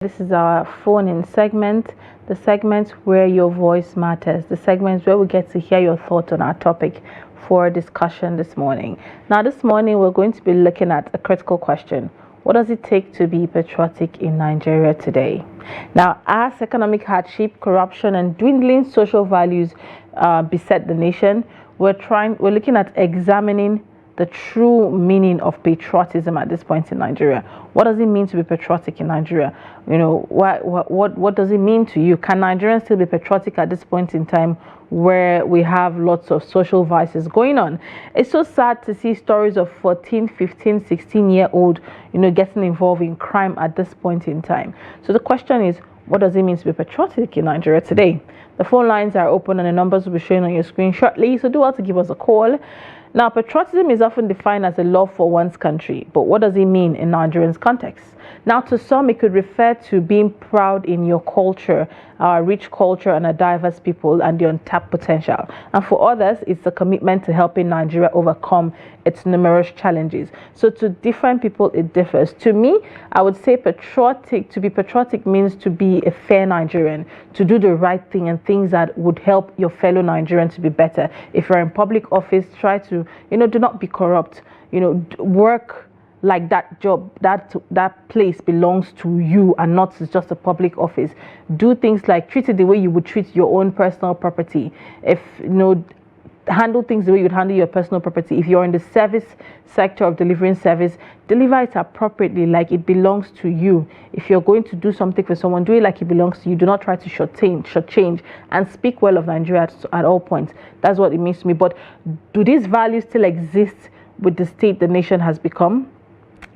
This is our phone-in segment, the segment where your voice matters, the segment where we get to hear your thoughts on our topic for discussion this morning. Now, this morning, we're going to be looking at a critical question. What does it take to be patriotic in Nigeria today? Now, as economic hardship, corruption, and dwindling social values beset the nation, we're looking at examining the true meaning of patriotism at this point in Nigeria. What does it mean to be patriotic in Nigeria? What does it mean to you? Can Nigerians still be patriotic at this point in time where we have lots of social vices going on? It's so sad to see stories of 14, 15, 16-year-old, getting involved in crime at this point in time. So the question is, what does it mean to be patriotic in Nigeria today? The phone lines are open and the numbers will be showing on your screen shortly, so do well to give us a call. Now, patriotism is often defined as a love for one's country, but what does it mean in Nigerian's context? Now, to some, it could refer to being proud in your culture, our rich culture and a diverse people and the untapped potential. And for others, it's a commitment to helping Nigeria overcome its numerous challenges. So to different people, it differs. To me, I would say to be patriotic means to be a fair Nigerian, to do the right thing and things that would help your fellow Nigerians to be better. If you're in public office, try to, do not be corrupt, work like that job, that place belongs to you and not just a public office. Do things like treat it the way you would treat your own personal property. Handle things the way you would handle your personal property. If you're in the service sector of delivering service, deliver it appropriately, like it belongs to you. If you're going to do something for someone, do it like it belongs to you. Do not try to shortchange, and speak well of Nigeria at all points. That's what it means to me. But do these values still exist with the state the nation has become?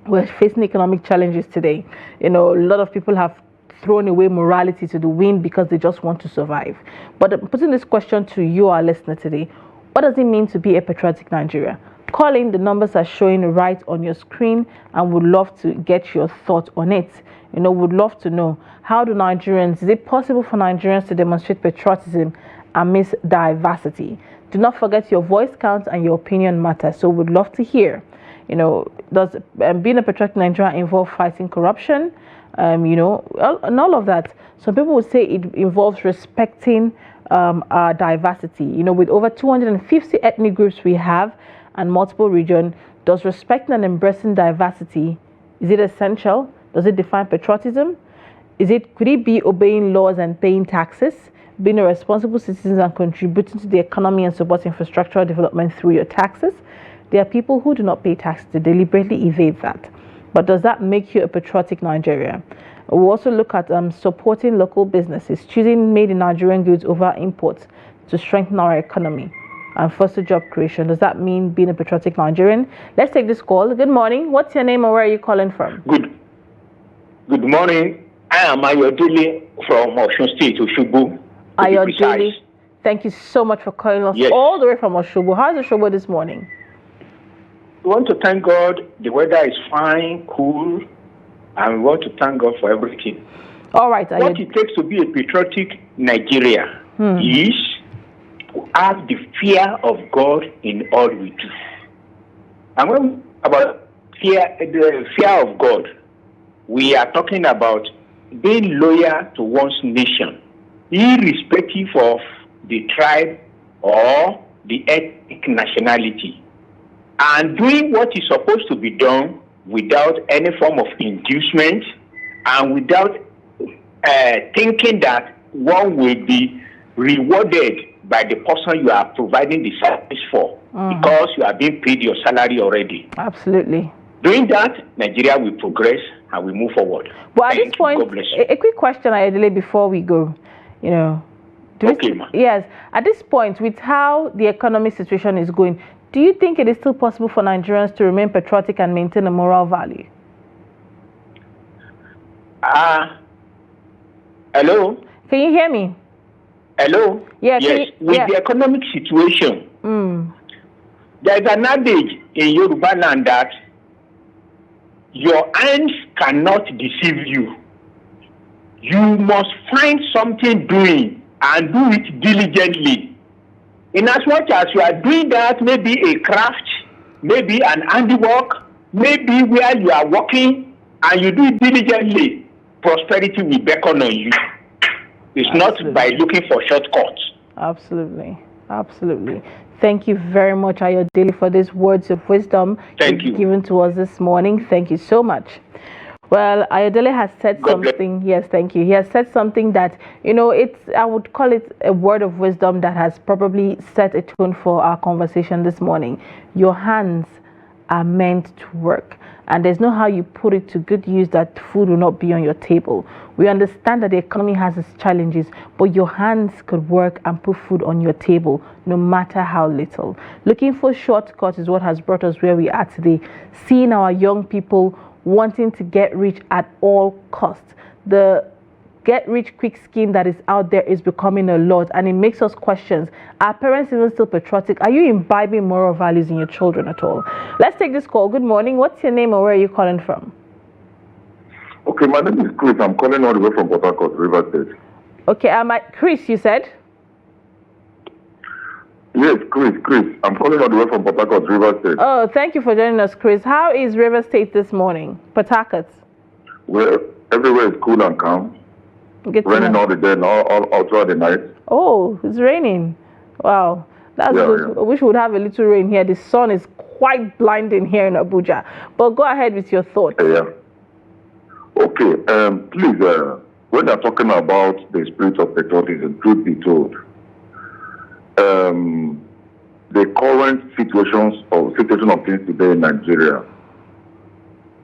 We're facing economic challenges today. A lot of people have thrown away morality to the wind because they just want to survive. But I'm putting this question to you, our listener, today. What does it mean to be a patriotic Nigeria? Call in, the numbers are showing right on your screen, and would love to get your thought on it. Would love to know, is it possible for Nigerians to demonstrate patriotism amidst diversity? Do not forget, your voice counts and your opinion matters. So would love to hear. Does being a patriotic Nigeria involve fighting corruption? And all of that. Some people would say it involves respecting our diversity. With over 250 ethnic groups we have and multiple regions, does respecting and embracing diversity, is it essential? Does it define patriotism? Could it be obeying laws and paying taxes, being a responsible citizen and contributing to the economy and supporting infrastructural development through your taxes? There are people who do not pay taxes, they deliberately evade that. But does that make you a patriotic Nigeria? We'll also look at supporting local businesses, choosing made in Nigerian goods over imports to strengthen our economy and foster job creation. Does that mean being a patriotic Nigerian? Let's take this call. Good morning. What's your name and where are you calling from? Good morning. I am Ayodele from Osun State, Osogbo. Ayodele, thank you so much for calling us all the way from Osogbo. How's Osogbo this morning? We want to thank God. The weather is fine, cool, and we want to thank God for everything. All right. What it takes to be a patriotic Nigeria is to have the fear of God in all we do. And when we about the fear of God, we are talking about being loyal to one's nation, irrespective of the tribe or the ethnic nationality, and doing what is supposed to be done without any form of inducement and without thinking that one will be rewarded by the person you are providing the service for because you are being paid your salary already. Absolutely. Doing that, Nigeria will progress and we move forward. Well, at this point, a quick question, Ayodele, before we go. Yes, at this point, with how the economic situation is going, do you think it is still possible for Nigerians to remain patriotic and maintain a moral value? Hello? Can you hear me? Hello? Yeah, yes. With the economic situation, there is an adage in Yoruba land that your hands cannot deceive you. You must find something doing and do it diligently. In as much as you are doing that, maybe a craft, maybe an handiwork, maybe where you are working and you do it diligently, prosperity will beckon on you. It's Absolutely. not by looking for shortcuts. Absolutely. Absolutely. Thank you very much, Ayodele, for these words of wisdom Thank you. given to us this morning. Thank you so much. Well, Ayodele has said something. Yes, thank you. He has said something that, I would call it a word of wisdom that has probably set a tone for our conversation this morning. Your hands are meant to work. And there's no how you put it to good use that food will not be on your table. We understand that the economy has its challenges, but your hands could work and put food on your table, no matter how little. Looking for shortcuts is what has brought us where we are today. Seeing our young people wanting to get rich at all costs. The get-rich-quick scheme that is out there is becoming a lot, and it makes us question, are parents even still patriotic? Are you imbibing moral values in your children at all? Let's take this call. Good morning. What's your name and where are you calling from? Okay, my name is Chris. I'm calling all the way from Port Harcourt, River State. Okay, Chris, you said? Yes, Chris. I'm calling all the way from Port Harcourt, River State. Oh, thank you for joining us, Chris. How is River State this morning? Port Harcourt? Well, everywhere is cool and calm. Raining all the day, all throughout the night. Oh, it's raining. Wow. That's good. Yeah. I wish we would have a little rain here. The sun is quite blinding here in Abuja. But go ahead with your thoughts. Yeah. Okay, please, when you're talking about the spirit of patriotism, truth be told, the current situation of things today in Nigeria,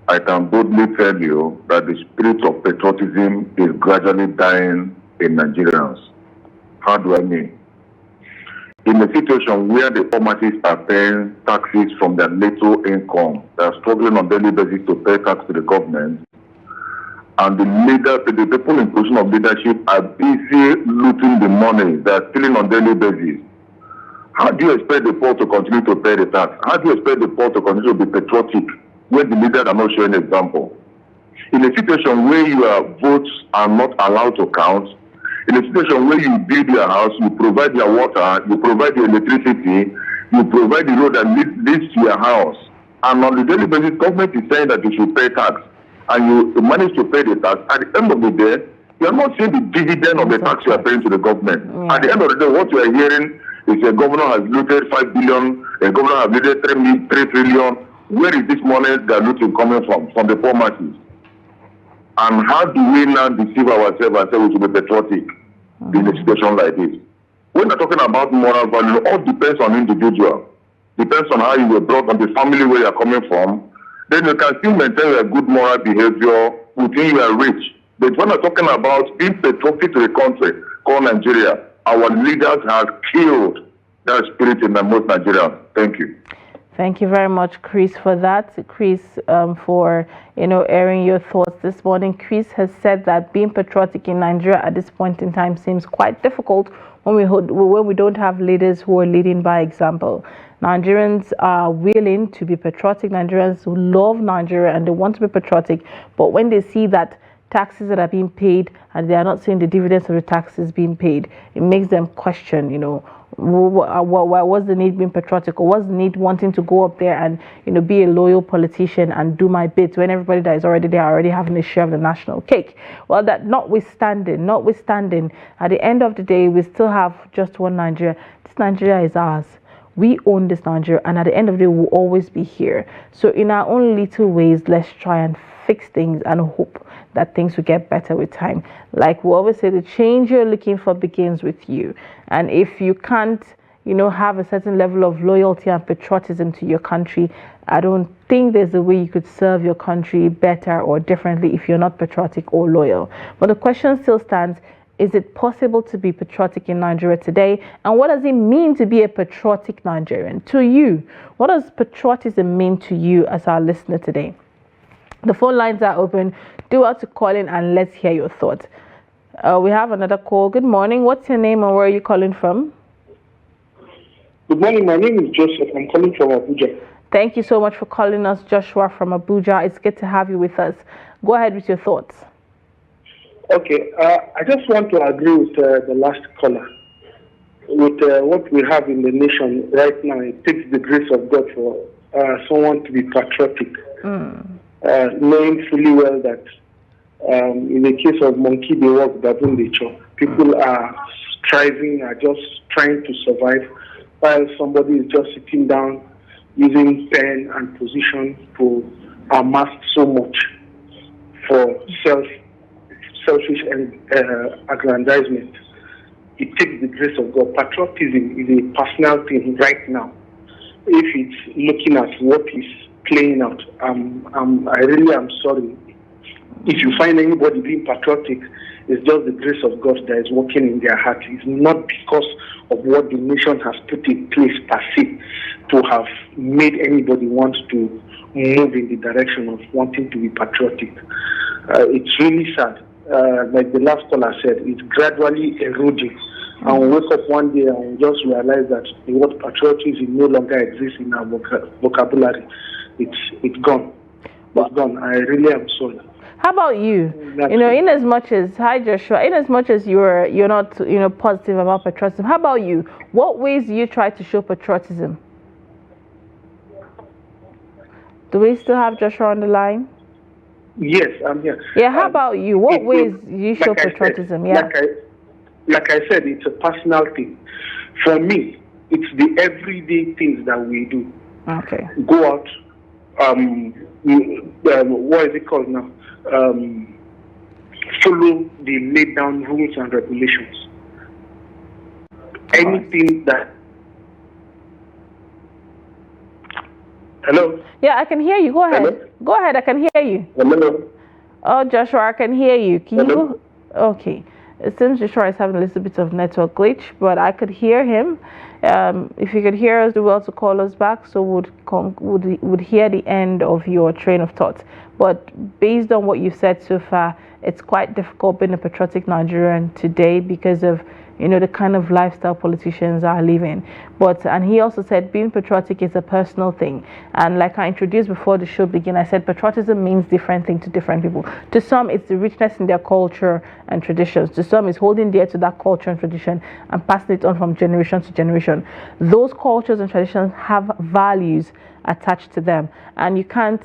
I can boldly tell you that the spirit of patriotism is gradually dying in Nigerians. How do I mean? In a situation where the poor masses are paying taxes from their little income, they are struggling on daily basis to pay tax to the government, and the people in position of leadership are busy looting the money they are stealing on daily basis. How do you expect the poor to continue to pay the tax? How do you expect the poor to continue to be patriotic when the leaders are not showing example? In a situation where your votes are not allowed to count, in a situation where you build your house, you provide your water, you provide your electricity, you provide the road that leads to your house, and on the daily basis, government is saying that you should pay tax, and you manage to pay the tax, at the end of the day, you are not seeing the dividend of the tax you are paying to the government. Yeah. At the end of the day, what you are hearing is a governor has looted 5 billion, a governor has looted 3 trillion. Where is this money they are looting coming from? From the poor masses. And how do we now deceive ourselves and say we should be patriotic in a situation like this? When we're talking about moral value, it all depends on individual. Depends on how you were brought up, the family where you're coming from. Then you can still maintain a good moral behavior within you are rich. But when we're talking about being patriotic to a country called Nigeria, our leaders have killed that spirit in most Nigerians. Thank you. Thank you very much, Chris, for that. Chris, for airing your thoughts this morning. Chris has said that being patriotic in Nigeria at this point in time seems quite difficult when we don't have leaders who are leading by example. Nigerians are willing to be patriotic. Nigerians who love Nigeria and they want to be patriotic, but when they see that taxes that are being paid and they are not seeing the dividends of the taxes being paid, it makes them question, what's the need being patriotic, or what's the need wanting to go up there and be a loyal politician and do my bit when everybody that is already there already having a share of the national cake. Well, that notwithstanding, at the end of the day, we still have just one Nigeria. This Nigeria is ours. We own this Nigeria, and at the end of the day, we'll always be here. So in our own little ways, let's try and fix things and hope that things will get better with time. Like we always say, the change you're looking for begins with you. And if you can't, have a certain level of loyalty and patriotism to your country, I don't think there's a way you could serve your country better or differently if you're not patriotic or loyal. But the question still stands, is it possible to be patriotic in Nigeria today? And what does it mean to be a patriotic Nigerian? To you, what does patriotism mean to you as our listener today? The phone lines are open. Do out to call in and let's hear your thoughts. We have another call. Good morning. What's your name and where are you calling from? Good morning. My name is Joseph. I'm calling from Abuja. Thank you so much for calling us, Joshua from Abuja. It's good to have you with us. Go ahead with your thoughts. Okay. I just want to agree with the last caller. With what we have in the nation right now, it takes the grace of God for someone to be patriotic. Knowing fully well that In the case of monkey, they walk, baboon, they chop. People are striving, are just trying to survive, while somebody is just sitting down using pen and position to amass so much for selfish and aggrandizement. It takes the grace of God. Patriotism is a personal thing right now. If it's looking at what is playing out, I really am sorry. If you find anybody being patriotic, it's just the grace of God that is working in their heart. It's not because of what the nation has put in place per se to have made anybody want to move in the direction of wanting to be patriotic. It's really sad. Like the last caller said, it's gradually eroding. And we wake up one day and we just realize that the word patriotism no longer exists in our vocabulary. It's gone. It's gone. I really am sorry. How about you? In as much as you're not positive about patriotism, how about you? What ways do you try to show patriotism? Do we still have Joshua on the line? Yes, I'm here. Yeah, how about you? What ways do you show patriotism? Like I said, it's a personal thing. For me, it's the everyday things that we do. Okay. Go out. What is it called now? Follow the laid down rules and regulations. Anything that. Hello? Yeah, I can hear you. Go ahead. Hello? Go ahead, I can hear you. Hello? Oh, Joshua, I can hear you. Can Hello? you go? Okay. It seems Joshua is having a little bit of network glitch, but I could hear him. If you could hear us, do well to call us back, so would hear the end of your train of thought. But based on what you've said so far, it's quite difficult being a patriotic Nigerian today because of the kind of lifestyle politicians are living. And he also said being patriotic is a personal thing. And like I introduced before the show began, I said patriotism means different things to different people. To some, it's the richness in their culture and traditions. To some, it's holding dear to that culture and tradition and passing it on from generation to generation. Those cultures and traditions have values attached to them. And you can't,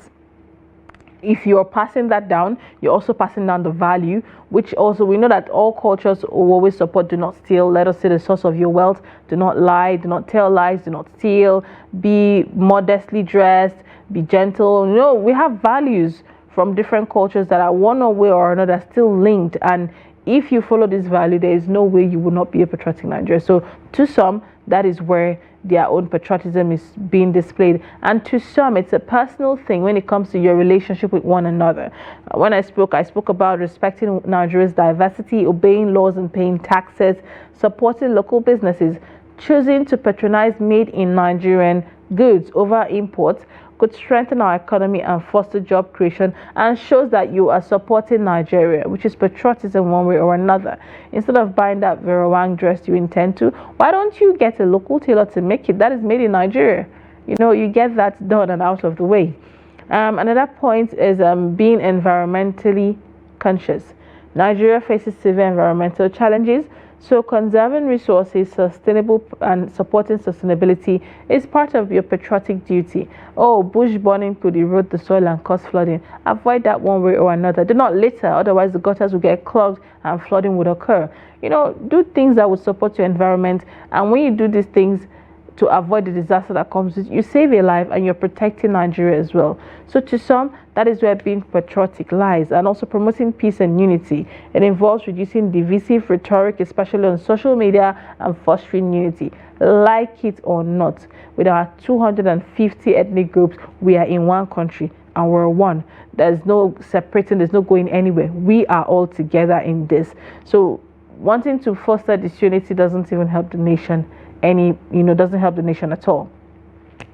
if you're passing that down, you're also passing down the value, which also we know that all cultures will always support do not steal, let us see the source of your wealth, do not lie, do not tell lies, do not steal, be modestly dressed, be gentle. We have values from different cultures that are one way or another still linked, and if you follow this value, there is no way you will not be a patriotic Nigerian. So to some, that is where their own patriotism is being displayed, and to some it's a personal thing when it comes to your relationship with one another. When I spoke about respecting Nigeria's diversity, obeying laws and paying taxes, supporting local businesses, choosing to patronize made in Nigerian goods over imports could strengthen our economy and foster job creation, and shows that you are supporting Nigeria, which is patriotism one way or another. Instead of buying that Vera Wang dress you intend to, why don't you get a local tailor to make it? That is made in Nigeria. You get that done and out of the way. Another point is being environmentally conscious. Nigeria faces severe environmental challenges, so conserving resources, sustainable and supporting sustainability is part of your patriotic duty. Bush burning could erode the soil and cause flooding. Avoid that one way or another. Do not litter, otherwise the gutters will get clogged and flooding would occur. Do things that would support your environment, and when you do these things to avoid the disaster that comes with it, you save a life and you're protecting Nigeria as well. So to some, that is where being patriotic lies, and also promoting peace and unity. It involves reducing divisive rhetoric, especially on social media, and fostering unity. Like it or not, with our 250 ethnic groups, we are in one country and we're one. There's no separating, there's no going anywhere. We are all together in this. So wanting to foster this unity doesn't even help the nation doesn't help the nation at all.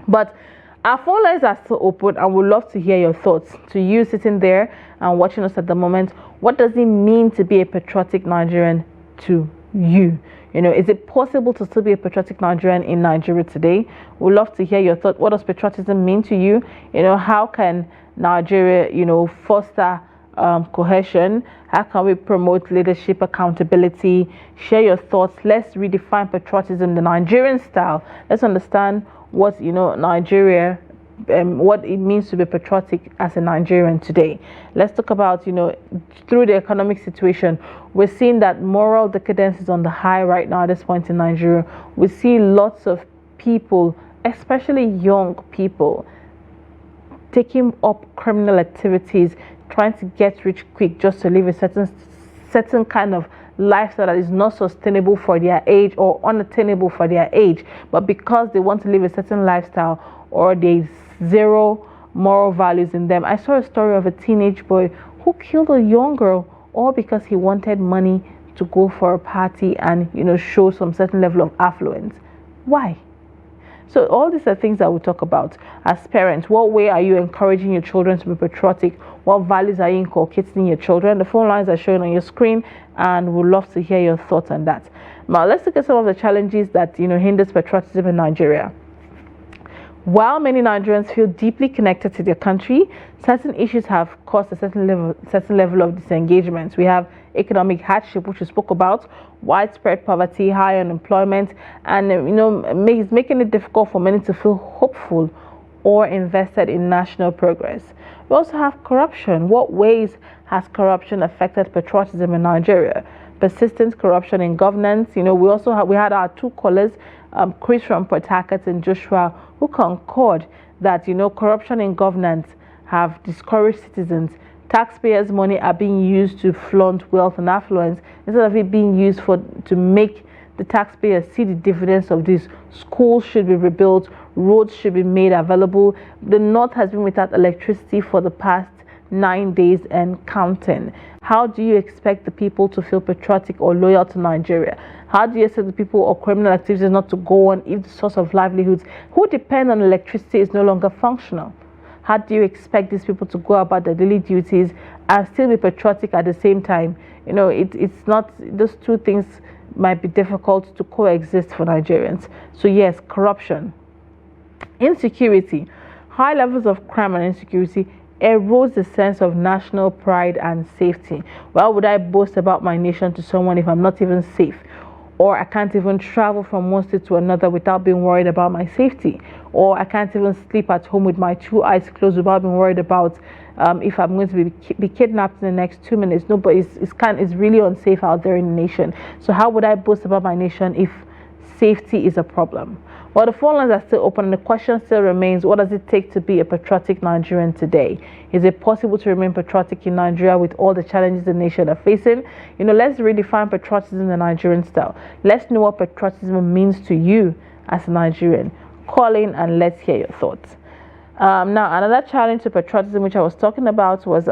But our phone lines are still open, and we'd love to hear your thoughts. To you sitting there and watching us at the moment, what does it mean to be a patriotic Nigerian to you? Is it possible to still be a patriotic Nigerian in Nigeria today? We'd love to hear your thoughts. What does patriotism mean to you? How can Nigeria, foster cohesion? How can we promote leadership, accountability? Share your thoughts. Let's redefine patriotism the Nigerian style. Let's understand what Nigeria what it means to be patriotic as a Nigerian today. Let's talk about, through the economic situation, we're seeing that moral decadence is on the high right now at this point in Nigeria. We see lots of people, especially young people, taking up criminal activities, trying to get rich quick just to live a certain kind of lifestyle that is not sustainable for their age or unattainable for their age, but because they want to live a certain lifestyle or there's zero moral values in them. I saw a story of a teenage boy who killed a young girl all because he wanted money to go for a party and show some certain level of affluence. Why? So all these are things that we talk about as parents. What way are you encouraging your children to be patriotic? What values are you inculcating in your children? The phone lines are showing on your screen, and we'd love to hear your thoughts on that. Now let's look at some of the challenges that hinders patriotism in Nigeria. While many Nigerians feel deeply connected to their country, certain issues have caused a certain level of disengagement. We have economic hardship, which we spoke about, widespread poverty, high unemployment, and it's making it difficult for many to feel hopeful or invested in national progress. We also have corruption. What ways has corruption affected patriotism in Nigeria? Persistent corruption in governance. We had our two callers, Chris from Port Harcourt and Joshua, who concord that corruption in governance have discouraged citizens. Taxpayers' money are being used to flaunt wealth and affluence instead of it being used to make the taxpayers see the dividends of this. Schools should be rebuilt, roads should be made available. The North has been without electricity for the past 9 days and counting. How do you expect the people to feel patriotic or loyal to Nigeria? How do you expect the people or criminal activities not to go on if the source of livelihoods who depend on electricity is no longer functional? How do you expect these people to go about their daily duties and still be patriotic at the same time? It's not, those two things might be difficult to coexist for Nigerians. So yes, corruption. Insecurity. High levels of crime and insecurity erodes the sense of national pride and safety. Why would I boast about my nation to someone if I'm not even safe? Or I can't even travel from one state to another without being worried about my safety. Or I can't even sleep at home with my two eyes closed without being worried about if I'm going to be kidnapped in the next 2 minutes. No, but it's really unsafe out there in the nation. So how would I boast about my nation if safety is a problem? Well, the phone lines are still open and the question still remains, what does it take to be a patriotic Nigerian today? Is it possible to remain patriotic in Nigeria with all the challenges the nation are facing? Let's redefine patriotism in the Nigerian style. Let's know what patriotism means to you as a Nigerian. Call in and let's hear your thoughts. Now, another challenge to patriotism which I was talking about was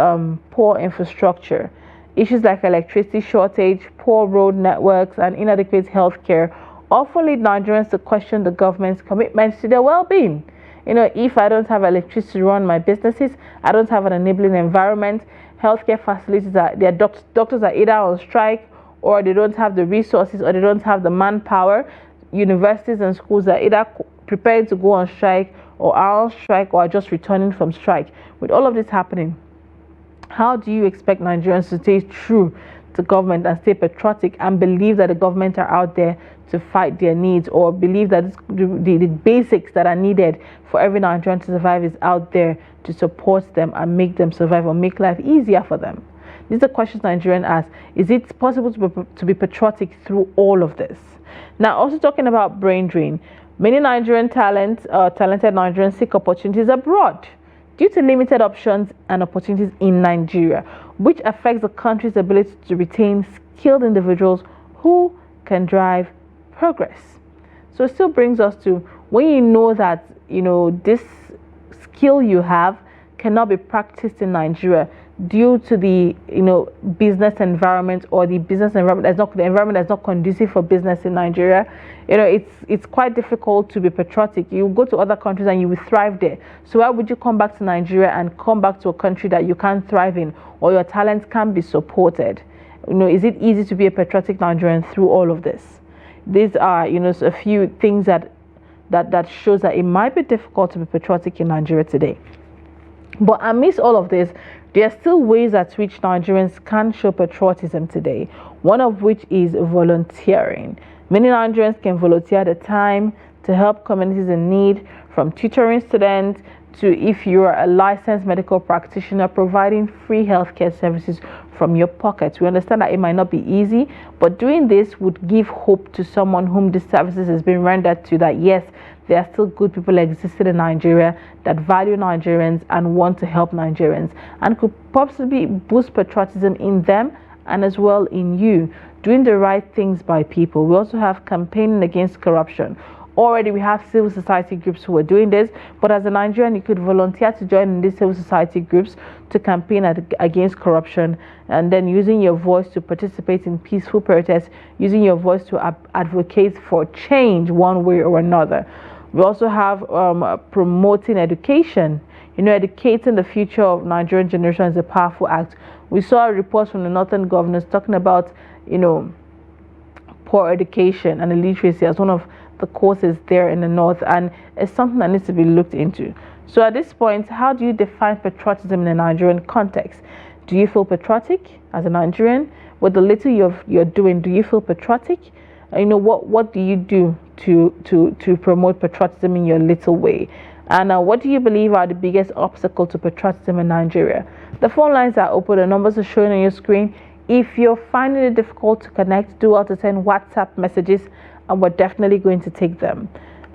poor infrastructure. Issues like electricity shortage, poor road networks, and inadequate healthcare often lead Nigerians to question the government's commitments to their well-being. If I don't have electricity to run my businesses, I don't have an enabling environment, healthcare facilities, their doctors are either on strike or they don't have the resources or they don't have the manpower. Universities and schools are either preparing to go on strike or are on strike or are just returning from strike. With all of this happening, how do you expect Nigerians to stay true to government and stay patriotic and believe that the government are out there to fight their needs, or believe that the basics that are needed for every Nigerian to survive is out there to support them and make them survive or make life easier for them? These are questions Nigerians ask. Is it possible to be patriotic through all of this? Now, also talking about brain drain. Many Nigerian talented Nigerians seek opportunities abroad due to limited options and opportunities in Nigeria, which affects the country's ability to retain skilled individuals who can drive progress. So it still brings us to, when you know that this skill you have cannot be practiced in Nigeria due to the business environment, or the environment that's not conducive for business in Nigeria, it's quite difficult to be patriotic. You go to other countries and you will thrive there. So why would you come back to Nigeria and come back to a country that you can't thrive in or your talents can't be supported? Is it easy to be a patriotic Nigerian through all of this? These are a few things that shows that it might be difficult to be patriotic in Nigeria today. But amidst all of this, there are still ways at which Nigerians can show patriotism today, one of which is volunteering. Many Nigerians can volunteer the time, to help communities in need, from tutoring students to, if you're a licensed medical practitioner, providing free healthcare services from your pockets. We understand that it might not be easy, but doing this would give hope to someone whom this services has been rendered to, that yes, there are still good people existing in Nigeria that value Nigerians and want to help Nigerians, and could possibly boost patriotism in them and as well in you, doing the right things by people. We also have campaigning against corruption. Already we have civil society groups who are doing this, but as a Nigerian, you could volunteer to join in these civil society groups to campaign against corruption, and then using your voice to participate in peaceful protests, using your voice to advocate for change one way or another. We also have promoting education. Educating the future of Nigerian generation is a powerful act. We saw reports from the northern governors talking about, poor education and illiteracy as one of the causes there in the north, and it's something that needs to be looked into. So at this point, how do you define patriotism in a Nigerian context? Do you feel patriotic as a Nigerian? With the little you're doing, do you feel patriotic? What do you do to promote patriotism in your little way? And what do you believe are the biggest obstacle to patriotism in Nigeria? The phone lines are open. The numbers are showing on your screen. If you're finding it difficult to connect, do well to send WhatsApp messages, and we're definitely going to take them.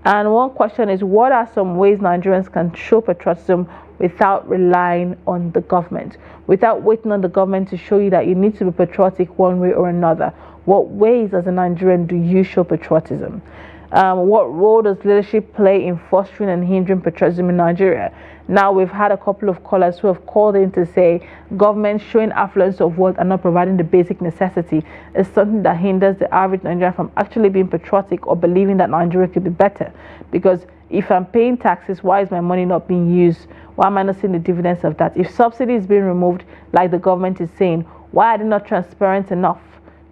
And one question is, what are some ways Nigerians can show patriotism without relying on the government, without waiting on the government to show you that you need to be patriotic one way or another? What ways as a Nigerian do you show patriotism? What role does leadership play in fostering and hindering patriotism in Nigeria? Now, we've had a couple of callers who have called in to say government showing affluence of wealth and not providing the basic necessity is something that hinders the average Nigerian from actually being patriotic or believing that Nigeria could be better. Because if I'm paying taxes, why is my money not being used? Why am I not seeing the dividends of that? If subsidy is being removed, like the government is saying, why are they not transparent enough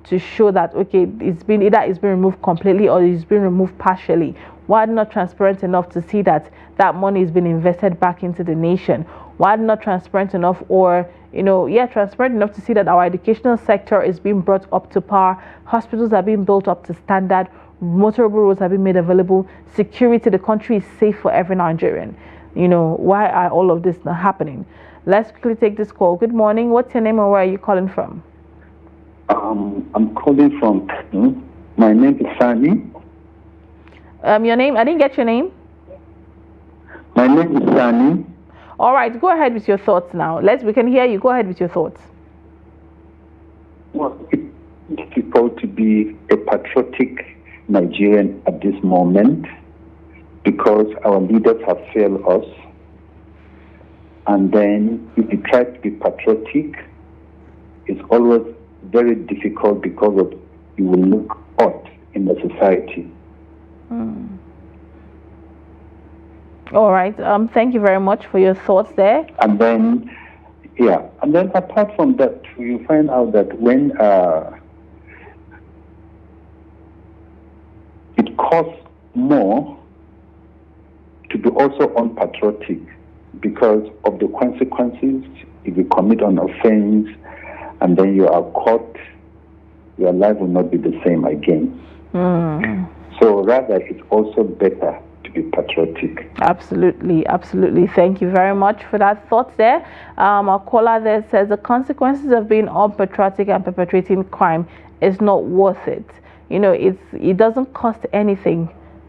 to show that, okay, it's been removed completely or it's been removed partially? Why are they not transparent enough to see that that money has been invested back into the nation? Why are they not transparent enough, or transparent enough to see that our educational sector is being brought up to par, hospitals are being built up to standard, motorable roads are being made available, security, the country is safe for every Nigerian? Why are all of this not happening? Let's quickly take this call. Good morning. What's your name and where are you calling from? I'm calling from. My name is Sani. Your name? I didn't get your name. My name is Sani. All right, go ahead with your thoughts now. We can hear you. Go ahead with your thoughts. Well, it's difficult to be a patriotic Nigerian at this moment because our leaders have failed us. And then if you try to be patriotic, it's always very difficult because of you will look odd in the society. All right. Thank you very much for your thoughts there. And then apart from that, you find out that when it costs more to be also unpatriotic because of the consequences. If you commit an offense and then you are caught, your life will not be the same again. So rather, it's also better to be patriotic. Absolutely. Thank you very much for that thought there. Our caller there says the consequences of being unpatriotic and perpetrating crime is not worth it. It doesn't cost anything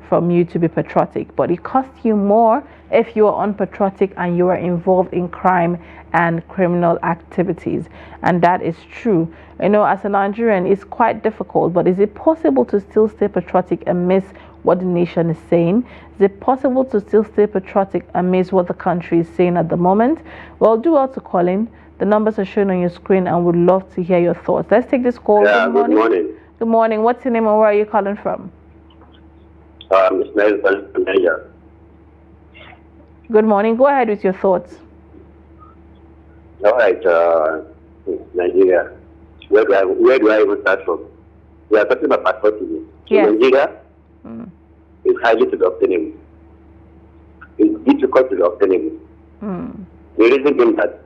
from you to be patriotic, but it costs you more if you are unpatriotic and you are involved in crime and criminal activities. And that is true. As a Nigerian, it's quite difficult, but is it possible to still stay patriotic amidst what the nation is saying? Is it possible to still stay patriotic amidst what the country is saying at the moment? Well, do well to call in. The numbers are shown on your screen and would love to hear your thoughts. Let's take this call. Yeah, good morning. Good morning. What's your name and where are you calling from? It's Nelson from Nigeria. Good morning. Go ahead with your thoughts. All right, Nigeria. Where do I even start from? We are talking about patriotism. Yes. Nigeria is highly seductive. It's difficult to obtain. The reason being that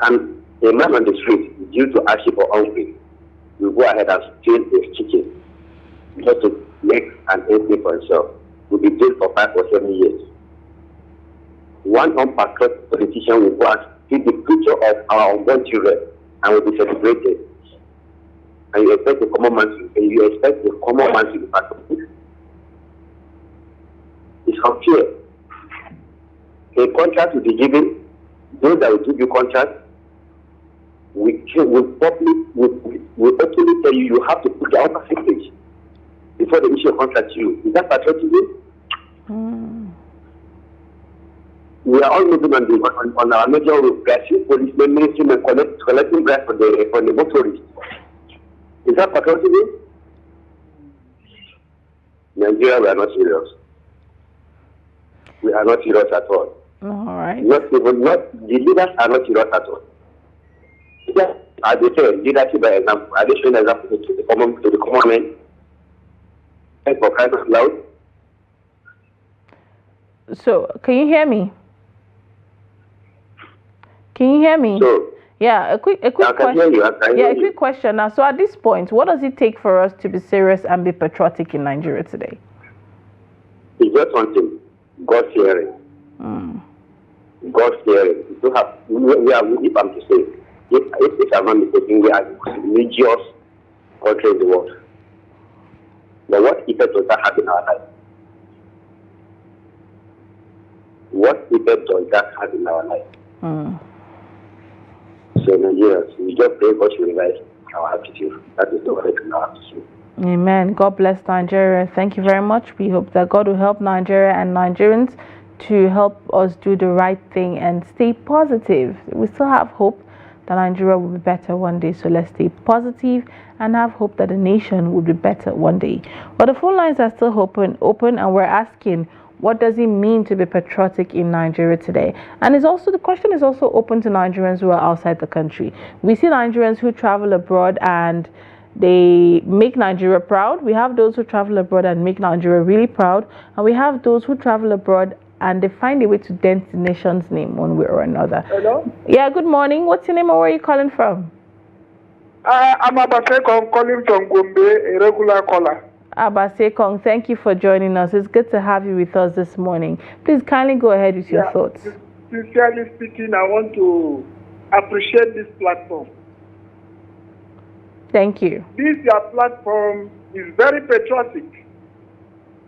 a man on the street, due to hardship or hungry, will go ahead and steal his chicken just to make an entry for himself will be jailed for 5 or 7 years. One unpatriotic politician will go and see the picture of our unborn children and will be celebrated. And you expect the common man to be patriotic. It's unfair. A contract will be given. Those that will give you contract will openly tell you you have to put the upper percentage before they issue a contract to you. Is that patriotism? We are all moving on our major road. We are seeing policemen, military collecting bribes from the motorists. Is that patriotism? Nigeria, we are not serious. We are not serious at all. All right. The leaders are not serious at all. As they say, leadership by example. Are they showing example to the common men? And for crying out loud. So, can you hear me? Can you hear me? So, yeah, a quick question. A quick question now. So, at this point, what does it take for us to be serious and be patriotic in Nigeria today? It's just one thing: God fearing. God fearing. We are if I'm to say, if I'm not mistaken, we are the most religious country in the world. But what effect does that have in our life? What effect does that have in our life? So Nigerians, we just pray God to revise our attitude. That is the way we have to do. Amen. God bless Nigeria. Thank you very much. We hope that God will help Nigeria and Nigerians to help us do the right thing and stay positive. We still have hope that Nigeria will be better one day. So let's stay positive and have hope that the nation will be better one day. But the phone lines are still open, and we're asking, what does it mean to be patriotic in Nigeria today? And the question is also open to Nigerians who are outside the country. We see Nigerians who travel abroad and they make Nigeria proud. We have those who travel abroad and make Nigeria really proud. And we have those who travel abroad and they find a way to dent the nation's name one way or another. Hello? Yeah, good morning. What's your name and where are you calling from? I'm Abasekong calling from Gombe, a regular caller. Abasekong, thank you for joining us. It's good to have you with us this morning. Please kindly go ahead with your thoughts. Sincerely speaking, I want to appreciate this platform. Thank you. This your platform is very patriotic.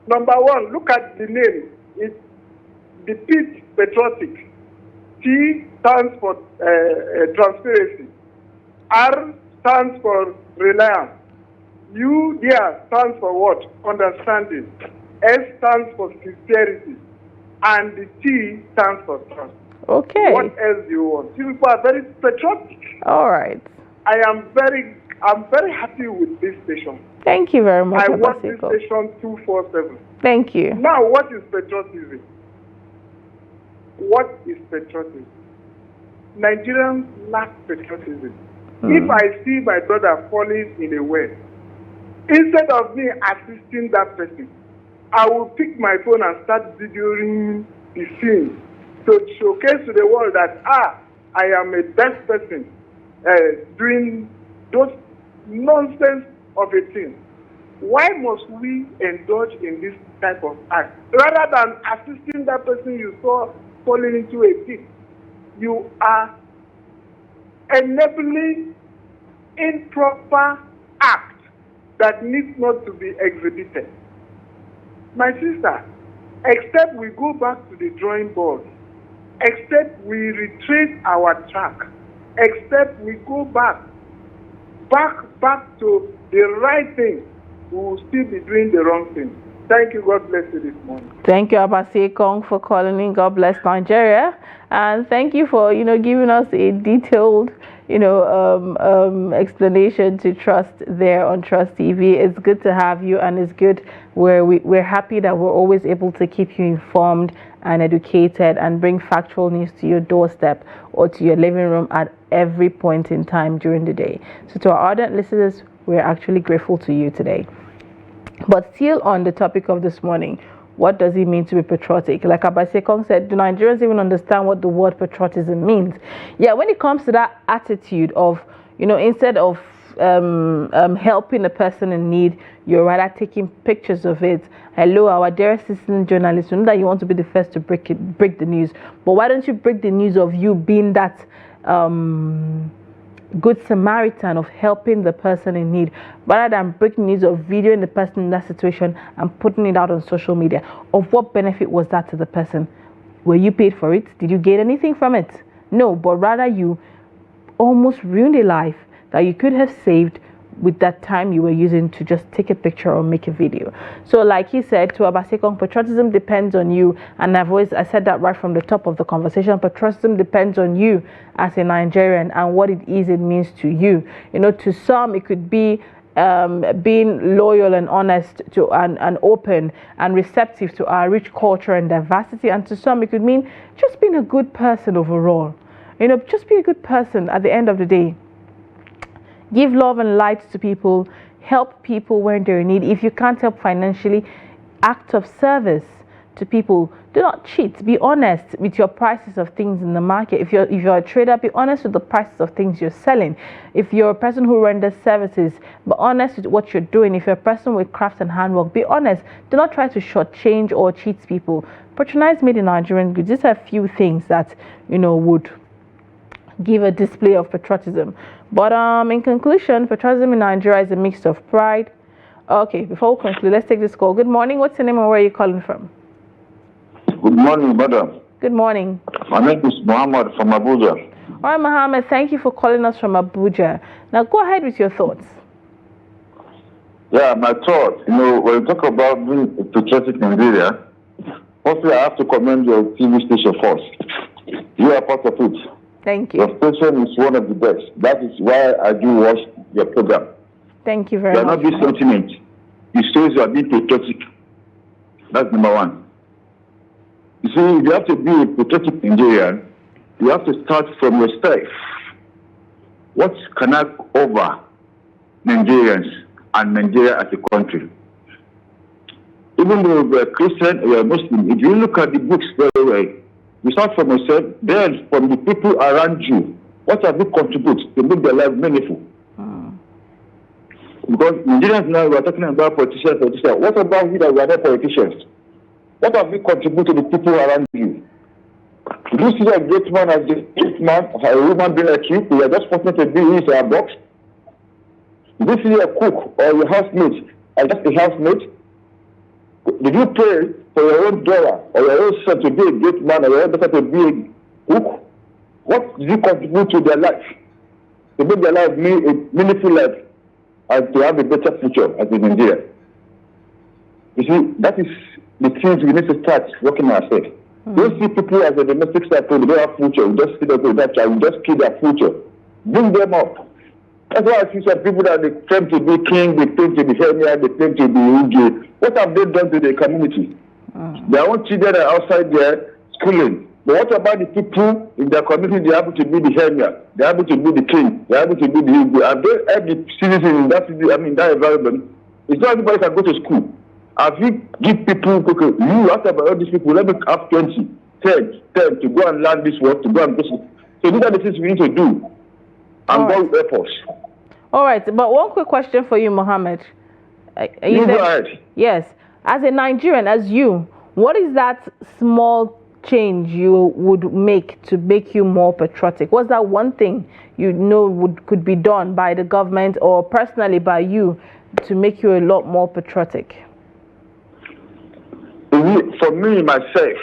Number one, look at the name. It depicts patriotic. T stands for transparency. R stands for reliance. U there stands for what? Understanding. S stands for sincerity. And the T stands for trust. Okay. What else do you want? You people are very patriotic. All right. I'm very happy with this station. Thank you very much. I watch this station 247. Thank you. Now, what is patriotism? What is patriotism? Nigerians lack patriotism. If I see my brother falling in a well, instead of me assisting that person, I will pick my phone and start videoing the scene to showcase to the world that, I am a best person doing those nonsense of a thing. Why must we indulge in this type of act? Rather than assisting that person you saw falling into a pit, you are enabling improper act that needs not to be exhibited. My sister, except we go back to the drawing board, except we retrace our track, except we go back to the right thing, we will still be doing the wrong thing. Thank you. God bless you this morning. Thank you, Abasekong, for calling in. God bless Nigeria. And thank you for, giving us a detailed, explanation to Trust there on Trust TV. It's good to have you, and it's good we're happy that we're always able to keep you informed and educated and bring factual news to your doorstep or to your living room at every point in time during the day. So to our ardent listeners, we're actually grateful to you today. But still on the topic of this morning, what does it mean to be patriotic? Like Abasekong said, do Nigerians even understand what the word patriotism means? Yeah, when it comes to that attitude of, instead of helping a person in need, you're rather taking pictures of it. Hello, our dear assistant journalist, you know that you want to be the first to break the news, but why don't you break the news of you being that good Samaritan of helping the person in need, rather than breaking news of videoing the person in that situation and putting it out on social media? Of what benefit was that to the person? Were you paid for it? Did you gain anything from it? No, but rather you almost ruined a life that you could have saved with that time you were using to just take a picture or make a video. So like he said, to Abasekong, patriotism depends on you. And I said that right from the top of the conversation. Patriotism depends on you as a Nigerian and what it means to you. You know, to some it could be being loyal and honest to and open and receptive to our rich culture and diversity, and to some it could mean just being a good person overall. You know, just be a good person at the end of the day. Give love and light to people. Help people when they're in need. If you can't help financially, act of service to people. Do not cheat. Be honest with your prices of things in the market. If you're a trader, be honest with the prices of things you're selling. If you're a person who renders services, be honest with what you're doing. If you're a person with crafts and handwork, be honest. Do not try to shortchange or cheat people. Patronize made in Nigerian goods. These are a few things that, you know, would give a display of patriotism. But in conclusion, patriotism in Nigeria is a mix of pride. Okay, before we conclude, let's take this call. Good morning. What's your name and where are you calling from? Good morning, madam. Good morning. My name is Muhammad from Abuja. All right, Mohammed, thank you for calling us from Abuja. Now go ahead with your thoughts. Yeah, my thoughts, you know, when you talk about being a patriotic Nigeria, firstly, I have to commend your TV station first. You are part of it. Thank you. Your station is one of the best. That is why I do watch your program. Thank you very much. You are not being sentiment. It shows you are being patriotic. That's number one. You see, if you have to be a patriotic Nigerian, you have to start from yourself. What can I offer Nigerians and Nigeria as a country? Even though we are Christian or we are Muslim, if you look at the books very well, you start from yourself, then from the people around you. What have you contributed to make their life meaningful? Because Nigerians now, we are talking about politicians. What about you that we are not politicians? What have you contributed to the people around you? Do you see a great man as a great man, a woman being like you? We are just fortunate to be in our box. Do you see a cook or your housemate as just a housemate? Did you pray for your own daughter or your own son to be a great man or your own daughter to be a cook? What did you contribute to their life? To make their life a meaningful life and to have a better future as in Nigeria. You see, that is the things we need to start working on ourselves. Don't see people as a domestic side, they don't have future. We just see them with that child, we just kill their future. Bring them up. That's why I see some people that they claim to be king, they claim to be premier, they claim to be UJ. What have they done to the community? Their own children are outside there schooling. But what about the people in their community? They are able to be the premier, they are able to be the king, they are able to be the UJ. Have they helped the citizens in that city, that environment? It's not everybody can go to school. Have you give people, okay, you ask about all these people, let me have 20, 10 to go and learn this work, to go and do. So these are the things we need to do. And God help us. All right, but one quick question for you, Mohammed. You go ahead. Yes. As a Nigerian, as you, what is that small change you would make to make you more patriotic? What's that one thing you know could be done by the government or personally by you to make you a lot more patriotic? For me, myself,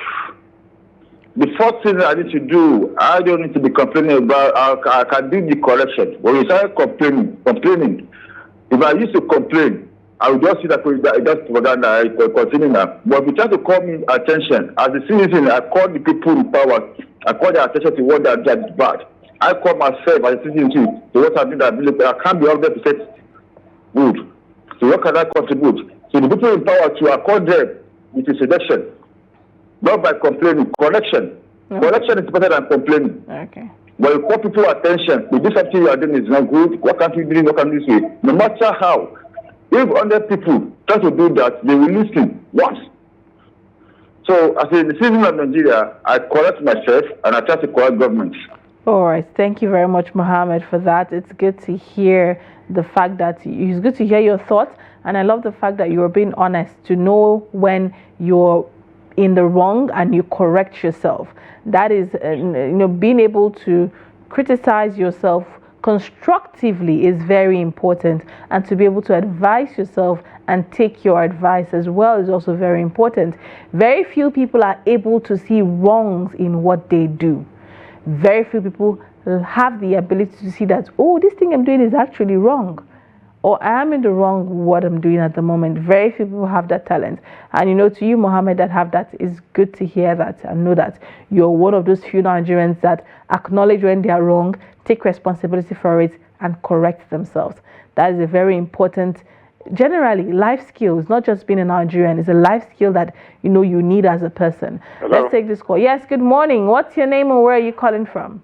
the first thing I need to do, I don't need to be complaining about, I can do the correction. When you start complaining, if I used to complain, I would just see that just propaganda, I continue now. But if you try to call me attention, as a citizen, I call the people in power, I call their attention to what they are doing bad. I call myself as a citizen to what I do that I can't be 100% good. So what can I contribute? So the people in power to accord them with a selection. Not by complaining. Correction. Okay. Correction is better than complaining. Okay. When you call people attention, if this something you are doing is not good, what can't you do? What can you say? No matter how. If 100 people try to do that, they will listen once. So, as a citizen of Nigeria, I correct myself and I try to correct government. All right. Thank you very much, Mohammed, for that. It's good to hear the fact that it's good to hear your thoughts. And I love the fact that you're being honest to know when you're in the wrong and you correct yourself. That is, being able to criticize yourself constructively is very important, and to be able to advise yourself and take your advice as well is also very important. Very few people are able to see wrongs in what they do. Very few people have the ability to see that, oh, this thing I'm doing is actually wrong, or I am in the wrong what I'm doing at the moment. Very few people have that talent. And to you, Mohammed, that have that, is good to hear that and know that you're one of those few Nigerians that acknowledge when they are wrong, take responsibility for it, and correct themselves. That is a very important, generally, life skill. It's not just being a Nigerian, it's a life skill that you need as a person. Hello? Let's take this call. Yes, good morning. What's your name and where are you calling from?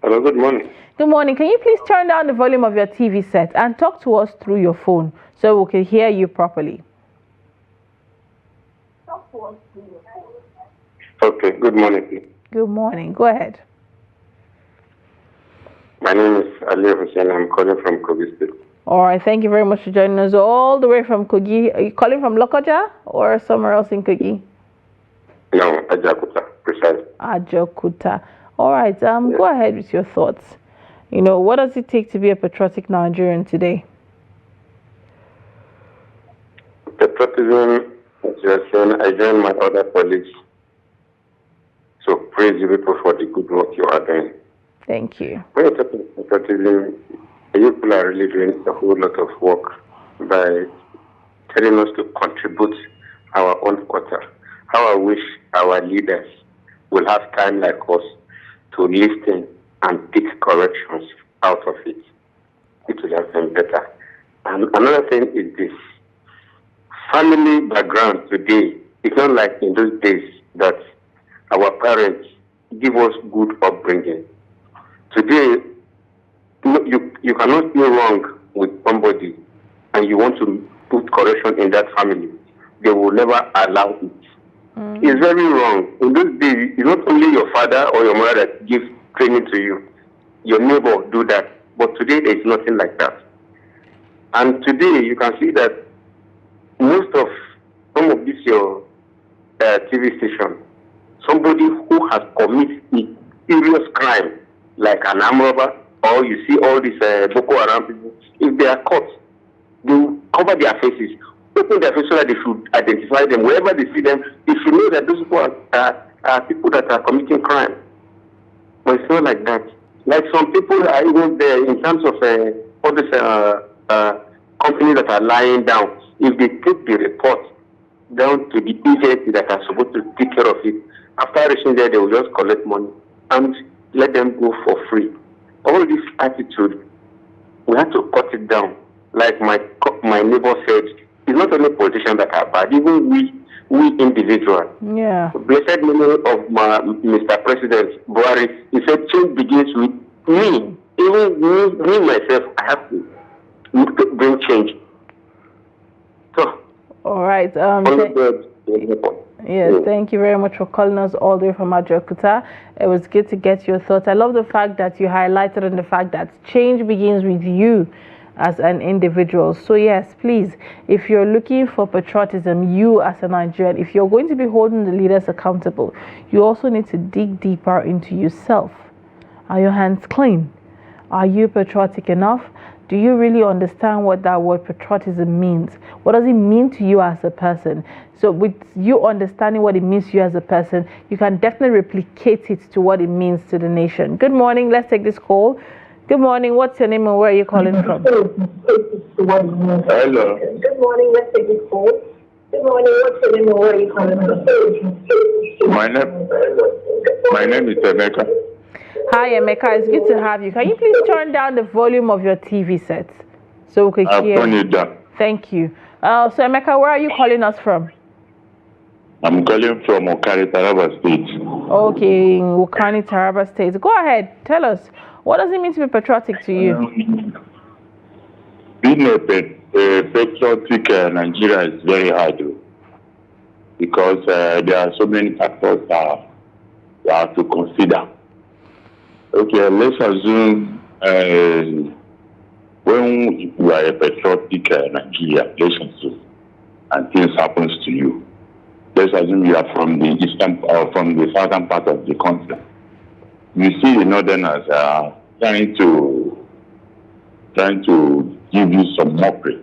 Hello, good morning. Good morning. Can you please turn down the volume of your TV set and talk to us through your phone so we can hear you properly? Okay, good morning. Good morning. Go ahead. My name is Ali Hussein. I'm calling from Kogi State. All right. Thank you very much for joining us all the way from Kogi. Are you calling from Lokoja or somewhere else in Kogi? No, Ajakuta, precisely. Ajakuta. All right. Go ahead with your thoughts. What does it take to be a patriotic Nigerian today? Patriotism, as you are saying, I join my other colleagues. So praise you people for the good work you are doing. Thank you. When you're talking about patriotism, you people are really doing a whole lot of work by telling us to contribute our own quota. How I wish our leaders will have time like us to listen and pick corrections out of it. It will have been better. And another thing is this. Family background today, it's not like in those days that our parents give us good upbringing. Today, you cannot do wrong with somebody and you want to put correction in that family. They will never allow it. It's very wrong. In those days, it's not only your father or your mother that gives training to you. Your neighbor do that. But today, there is nothing like that. And today, you can see that most of some of this your TV station, somebody who has committed a serious crime, like an armed robber, or you see all these Boko Haram people, if they are caught, they will cover their faces, open their faces so that they should identify them. Wherever they see them, they should know that those people are people that are committing crime. But it's not like that. Like some people are even there in terms of all these companies that are lying down. If they take the report down to the agency that are supposed to take care of it, after reaching there, they will just collect money and let them go for free. All this attitude, we have to cut it down. Like my neighbor said, it's not only politicians that are bad, even we individuals. Yeah. Blessed memory of Mr. President Buhari, he said change begins with me. Even me myself, I have to bring change. So, all right. Yes, thank you very much for calling us all the way from Ajakuta. It was good to get your thoughts. I love the fact that you highlighted on the fact that change begins with you as an individual. So yes, please, if you're looking for patriotism, you as a Nigerian, if you're going to be holding the leaders accountable, you also need to dig deeper into yourself. Are your hands clean? Are you patriotic enough? Do you really understand what that word patriotism means? What does it mean to you as a person? So with you understanding what it means to you as a person, you can definitely replicate it to what it means to the nation. Good morning. Let's take this call. Good morning. What's your name and where are you calling from? Hello. Good morning. Let's take this call. Good morning. What's your name and where are you calling from? My name is Emeka. Hi, Emeka. It's good to have you. Can you please turn down the volume of your TV set so we can hear? I've turned it down. Thank you. So, Emeka, where are you calling us from? I'm calling from Okari, Taraba State. Okay, in Okari, Taraba State. Go ahead. Tell us. What does it mean to be patriotic to you? Being a patriotic Nigeria is very hard. because there are so many factors that we have to consider. Okay, let's assume when you are a patriotic Nigerian, let's assume, and things happens to you. Let's assume you are from the eastern or from the southern part of the country. You see the northerners trying to give you some mockery.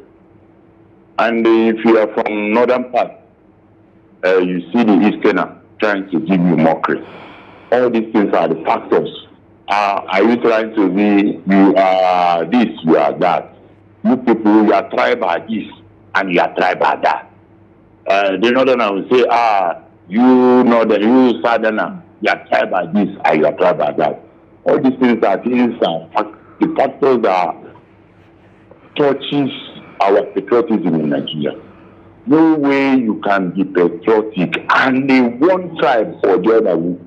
And if you are from northern part, you see the easterner trying to give you mockery. All these things are the factors. Are you trying to be, you are this, you are that? You people, your tribe are this, and your tribe are that. The northerner will say, you northern, you southerner, your tribe are this, and your tribe are that. All these things are the factors that touches our patriotism in Nigeria. No way you can be patriotic and the one tribe or the other will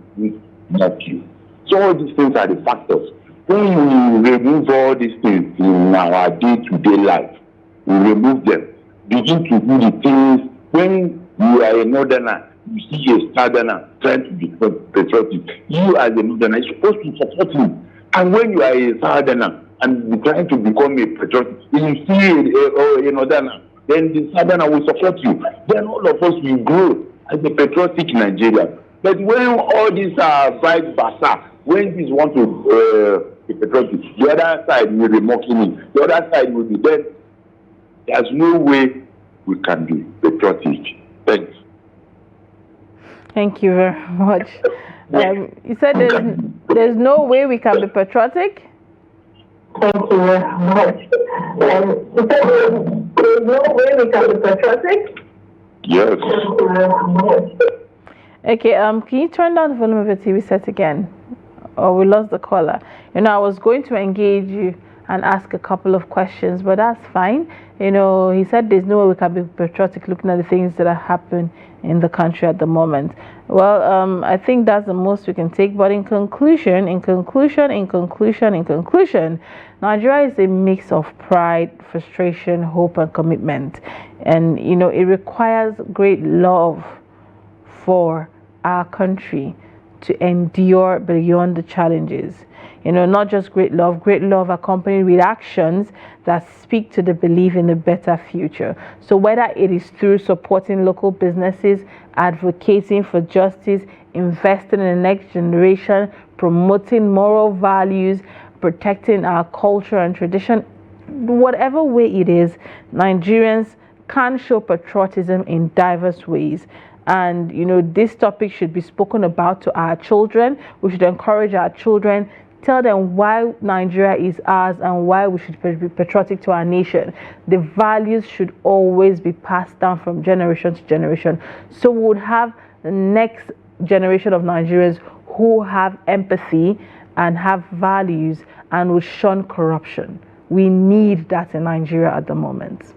not you. So all these things are the factors. When we remove all these things in our day-to-day life, we remove them, begin to do the things. When you are a northerner, you see a southerner trying to be patriotic. You as a northerner, you're supposed to support him. And when you are a southerner and you're trying to become a patriotic, when you see a northerner, then the southerner will support you. Then all of us will grow as a patriotic Nigerian. But when all these are vice versa, when this want to be patriotic, the other side will be mocking him. The other side will be dead. There's no way we can be patriotic. Thanks. Thank you very much. You said there's no way we can be patriotic? Thank you very much. You said there's no way we can be patriotic? Yes. Thank you very much. Okay, can you turn down the volume of your TV set again? Or we lost the caller. I was going to engage you and ask a couple of questions, but that's fine. He said there's no way we can be patriotic looking at the things that are happening in the country at the moment. Well, I think that's the most we can take. But in conclusion, Nigeria is a mix of pride, frustration, hope, and commitment. And, it requires great love for our country to endure beyond the challenges. Not just great love accompanied with actions that speak to the belief in a better future. So whether it is through supporting local businesses, advocating for justice, investing in the next generation, promoting moral values, protecting our culture and tradition, whatever way it is, Nigerians can show patriotism in diverse ways. And this topic should be spoken about to our children. We should encourage our children, tell them why Nigeria is ours and why we should be patriotic to our nation. The values should always be passed down from generation to generation, so we would have the next generation of Nigerians who have empathy and have values and will shun corruption. We need that in Nigeria at the moment.